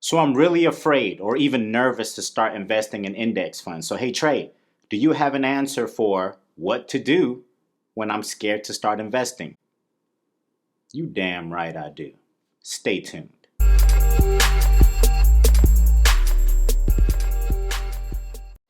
So I'm really afraid or even nervous to start investing in index funds. So hey Trey, do you have an answer for what to do when I'm scared to start investing? You damn right I do. Stay tuned.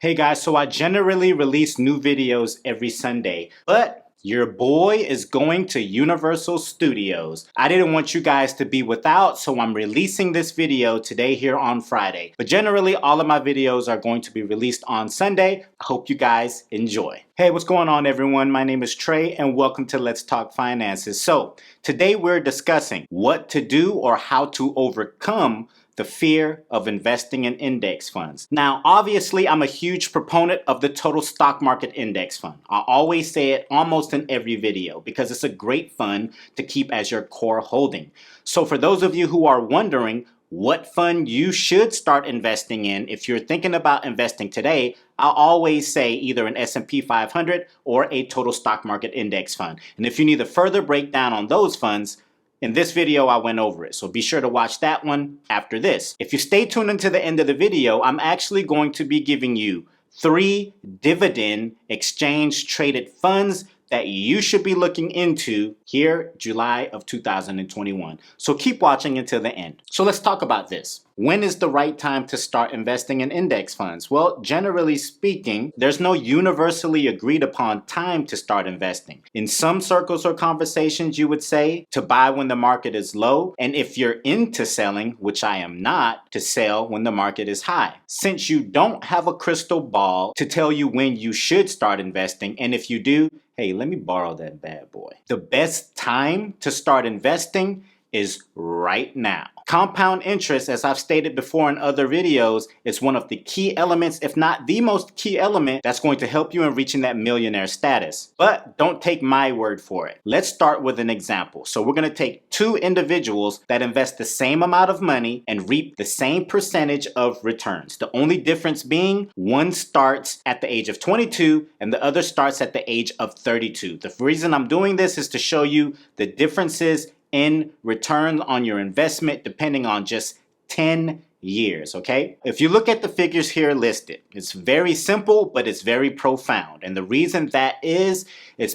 Hey guys, so I generally release new videos every Sunday, but your boy is going to Universal Studios. I didn't want you guys to be without, so I'm releasing this video today here on Friday. But generally, all of my videos are going to be released on Sunday. I hope you guys enjoy. Hey, what's going on everyone? My name is Trey and welcome to Let's Talk Finances. So today we're discussing what to do or how to overcome the fear of investing in index funds. Now, obviously, I'm a huge proponent of the total stock market index fund. I always say it almost in every video because it's a great fund to keep as your core holding. So for those of you who are wondering what fund you should start investing in, if you're thinking about investing today, I'll always say either an S&P 500 or a total stock market index fund. And if you need a further breakdown on those funds, in this video, I went over it, so be sure to watch that one after this. If you stay tuned until the end of the video, I'm actually going to be giving you 3 dividend exchange traded funds that you should be looking into here July of 2021. So keep watching until the end. So let's talk about this. When is the right time to start investing in index funds? Well, generally speaking, there's no universally agreed upon time to start investing. In some circles or conversations, you would say to buy when the market is low, and if you're into selling, which I am not, to sell when the market is high. Since you don't have a crystal ball to tell you when you should start investing, and if you do, hey, let me borrow that bad boy. The best time to start investing is right now. Compound interest, as I've stated before in other videos, is one of the key elements, if not the most key element, that's going to help you in reaching that millionaire status. But don't take my word for it. Let's start with an example. So we're going to take 2 individuals that invest the same amount of money and reap the same percentage of returns. The only difference being one starts at the age of 22 and the other starts at the age of 32. The reason I'm doing this is to show you the differences in return on your investment depending on just 10 years, okay? If you look at the figures here listed, it's very simple, but it's very profound. And the reason that is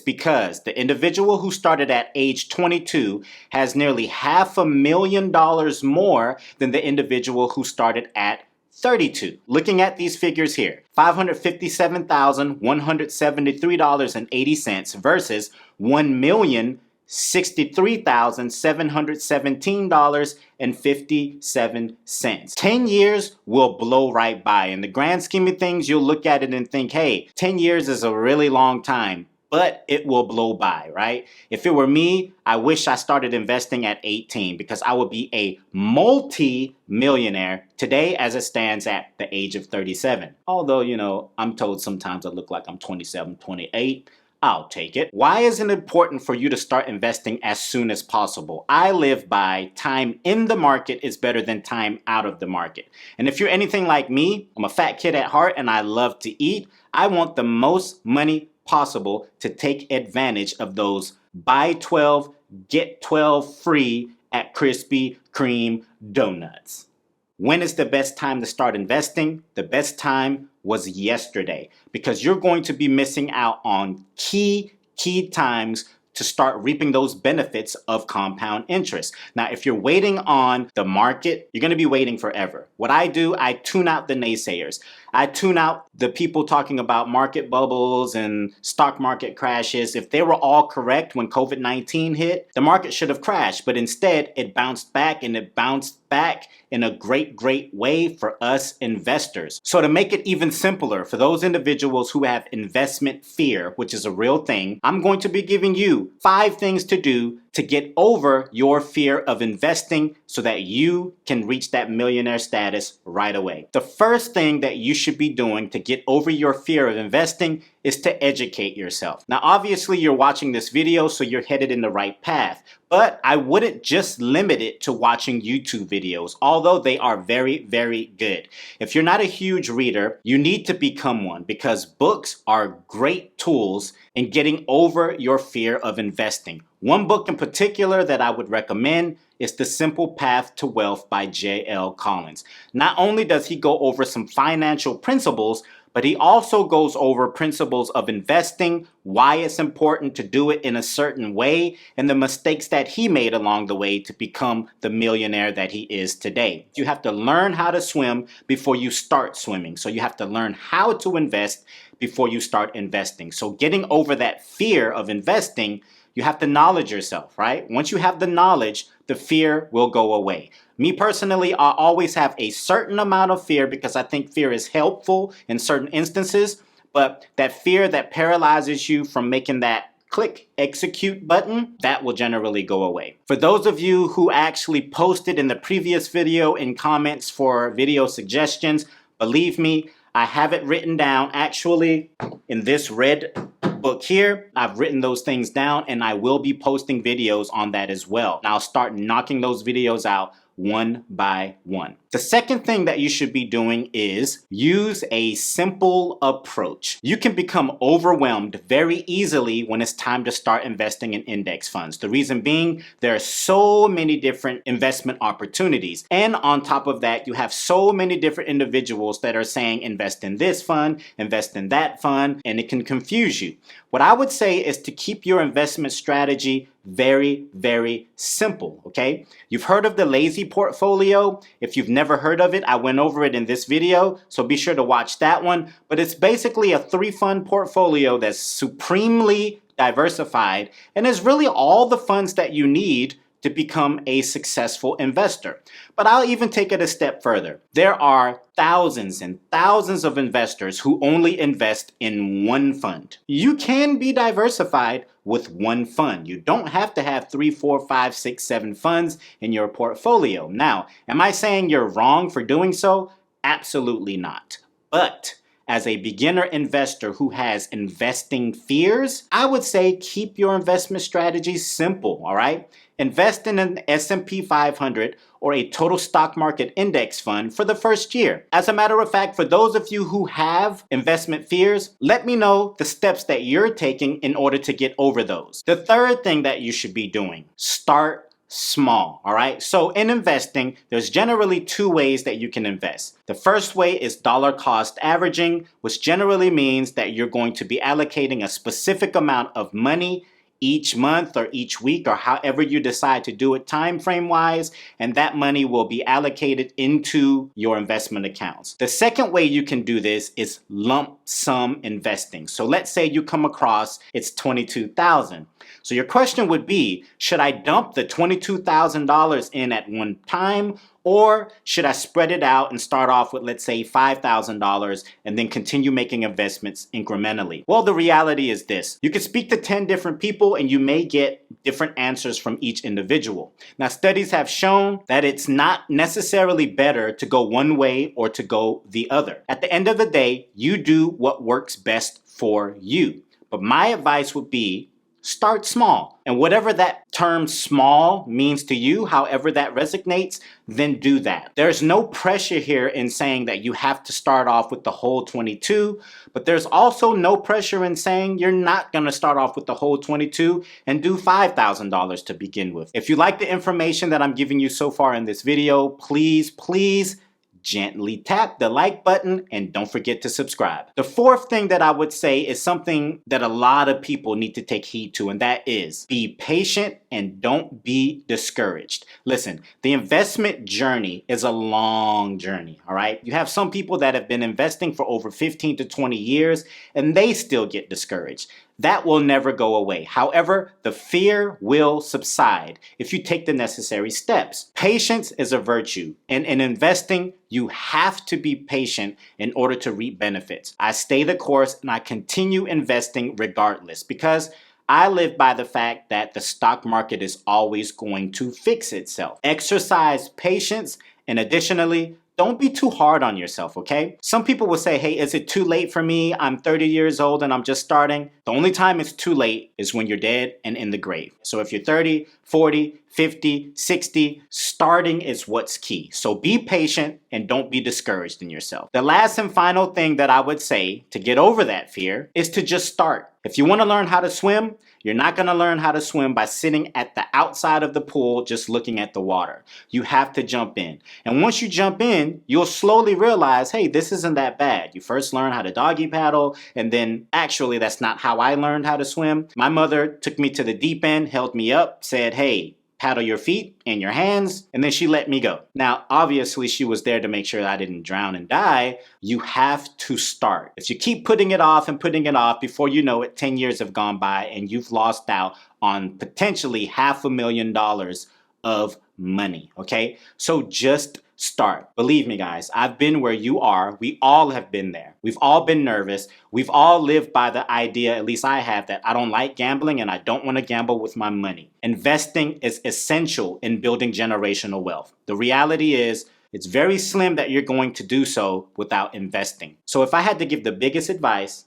because the individual who started at age 22 has nearly $500,000 more than the individual who started at 32. Looking at these figures here, $557,173.80 versus $1,063,717.57. 10 years will blow right by. In the grand scheme of things, you'll look at it and think, hey, 10 years is a really long time, but it will blow by, right? If it were me, I wish I started investing at 18 because I would be a multi-millionaire today as it stands at the age of 37. Although, you know, I'm told sometimes I look like I'm 27, 28. I'll take it. Why is it important for you to start investing as soon as possible? I live by time in the market is better than time out of the market. And if you're anything like me, I'm a fat kid at heart and I love to eat. I want the most money possible to take advantage of those buy 12, get 12 free at Krispy Kreme donuts. When is the best time to start investing? The best time was yesterday because you're going to be missing out on key times to start reaping those benefits of compound interest. Now, if you're waiting on the market, you're going to be waiting forever. What I do, I tune out the naysayers. I tune out the people talking about market bubbles and stock market crashes. If they were all correct when COVID-19 hit, the market should have crashed, but instead it bounced back, and it bounced back in a great way for us investors. So to make it even simpler for those individuals who have investment fear, which is a real thing, I'm going to be giving you 5 things to do to get over your fear of investing so that you can reach that millionaire status right away. The first thing that you should be doing to get over your fear of investing is to educate yourself. Now, obviously, you're watching this video, so you're headed in the right path. But I wouldn't just limit it to watching YouTube videos, although they are very, very good. If you're not a huge reader, you need to become one because books are great tools in getting over your fear of investing. One book in particular that I would recommend is The Simple Path to Wealth by J.L. Collins. Not only does he go over some financial principles, but he also goes over principles of investing, why it's important to do it in a certain way, and the mistakes that he made along the way to become the millionaire that he is today. You have to learn how to swim before you start swimming. So you have to learn how to invest before you start investing. So getting over that fear of investing, you have to knowledge yourself, right? Once you have the knowledge, the fear will go away. Me personally, I always have a certain amount of fear because I think fear is helpful in certain instances, but that fear that paralyzes you from making that click execute button, that will generally go away. For those of you who actually posted in the previous video in comments for video suggestions, believe me, I have it written down actually in this red book here. I've written those things down and I will be posting videos on that as well. And I'll start knocking those videos out one by one. The second thing that you should be doing is use a simple approach. You can become overwhelmed very easily when it's time to start investing in index funds. The reason being, there are so many different investment opportunities. And on top of that, you have so many different individuals that are saying invest in this fund, invest in that fund, and it can confuse you. What I would say is to keep your investment strategy very, very simple, okay? You've heard of the lazy portfolio. If you've never heard of it, I went over it in this video, so be sure to watch that one. But it's basically a 3-fund portfolio that's supremely diversified and is really all the funds that you need to become a successful investor. But I'll even take it a step further. There are thousands and thousands of investors who only invest in one fund. You can be diversified with one fund. You don't have to have 3, 4, 5, 6, 7 funds in your portfolio. Now, am I saying you're wrong for doing so? Absolutely not. But as a beginner investor who has investing fears, I would say keep your investment strategy simple, all right? Invest in an S&P 500 or a total stock market index fund for the first year. As a matter of fact, for those of you who have investment fears, let me know the steps that you're taking in order to get over those. The third thing that you should be doing, start small, all right? So in investing, there's generally 2 ways that you can invest. The first way is dollar cost averaging, which generally means that you're going to be allocating a specific amount of money each month or each week or however you decide to do it time frame wise, and that money will be allocated into your investment accounts. The second way you can do this is lump sum investing. So let's say you come across it's $22,000. So your question would be, should I dump the $22,000 in at one time, or should I spread it out and start off with, let's say, $5,000 and then continue making investments incrementally? Well, the reality is this. You can speak to 10 different people and you may get different answers from each individual. Now, studies have shown that it's not necessarily better to go one way or to go the other. At the end of the day, you do what works best for you. But my advice would be, start small. And whatever that term small means to you, however that resonates, then do that. There's no pressure here in saying that you have to start off with the whole 22, but there's also no pressure in saying you're not going to start off with the whole 22 and do $5,000 to begin with. If you like the information that I'm giving you so far in this video, please gently tap the like button and don't forget to subscribe. The fourth thing that I would say is something that a lot of people need to take heed to, and that is be patient and don't be discouraged. Listen, the investment journey is a long journey, all right? You have some people that have been investing for over 15 to 20 years and they still get discouraged. That will never go away. However, the fear will subside if you take the necessary steps. Patience is a virtue, and in investing, you have to be patient in order to reap benefits. I stay the course and I continue investing regardless because I live by the fact that the stock market is always going to fix itself. Exercise patience, and additionally, don't be too hard on yourself, okay? Some people will say, hey, is it too late for me? I'm 30 years old and I'm just starting. The only time it's too late is when you're dead and in the grave. So if you're 30, 40, 50, 60. Starting is what's key. So be patient and don't be discouraged in yourself. The last and final thing that I would say to get over that fear is to just start. If you want to learn how to swim, you're not going to learn how to swim by sitting at the outside of the pool just looking at the water. You have to jump in. And once you jump in, you'll slowly realize, hey, this isn't that bad. You first learn how to doggy paddle, and then actually that's not how I learned how to swim. My mother took me to the deep end, held me up, said, hey, paddle your feet and your hands, and then she let me go. Now, obviously, she was there to make sure I didn't drown and die. You have to start. If you keep putting it off and putting it off, before you know it, 10 years have gone by and you've lost out on potentially $500,000 of money, okay? So just start. Believe me, guys, I've been where you are. We all have been there. We've all been nervous. We've all lived by the idea, at least I have, that I don't like gambling and I don't want to gamble with my money. Investing is essential in building generational wealth. The reality is, it's very slim that you're going to do so without investing. So if I had to give the biggest advice,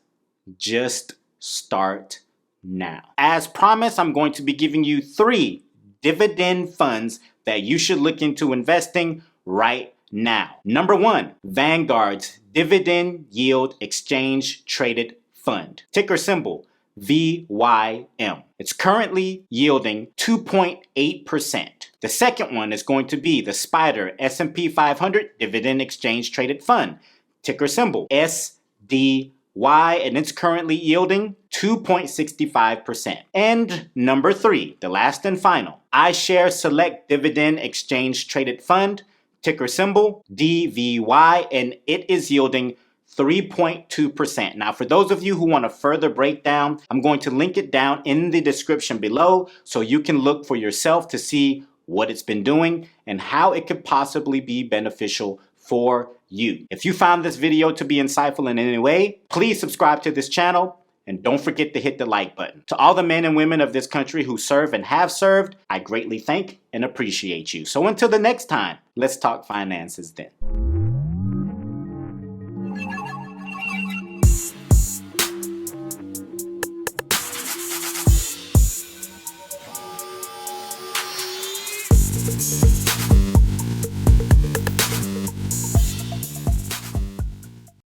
just start now. As promised, I'm going to be giving you 3 dividend funds that you should look into investing right now. Number 1, Vanguard's Dividend Yield Exchange Traded Fund. Ticker symbol VYM. It's currently yielding 2.8%. The second one is going to be the Spider S&P 500 Dividend Exchange Traded Fund. Ticker symbol SDY, and it's currently yielding 2.65%. And number 3, the last and final, iShares Select Dividend Exchange Traded Fund, ticker symbol DVY, and it is yielding 3.2%. Now, for those of you who want a further breakdown, I'm going to link it down in the description below so you can look for yourself to see what it's been doing and how it could possibly be beneficial for you. If you found this video to be insightful in any way, please subscribe to this channel and don't forget to hit the like button. To all the men and women of this country who serve and have served, I greatly thank and appreciate you. So until the next time, let's talk finances then.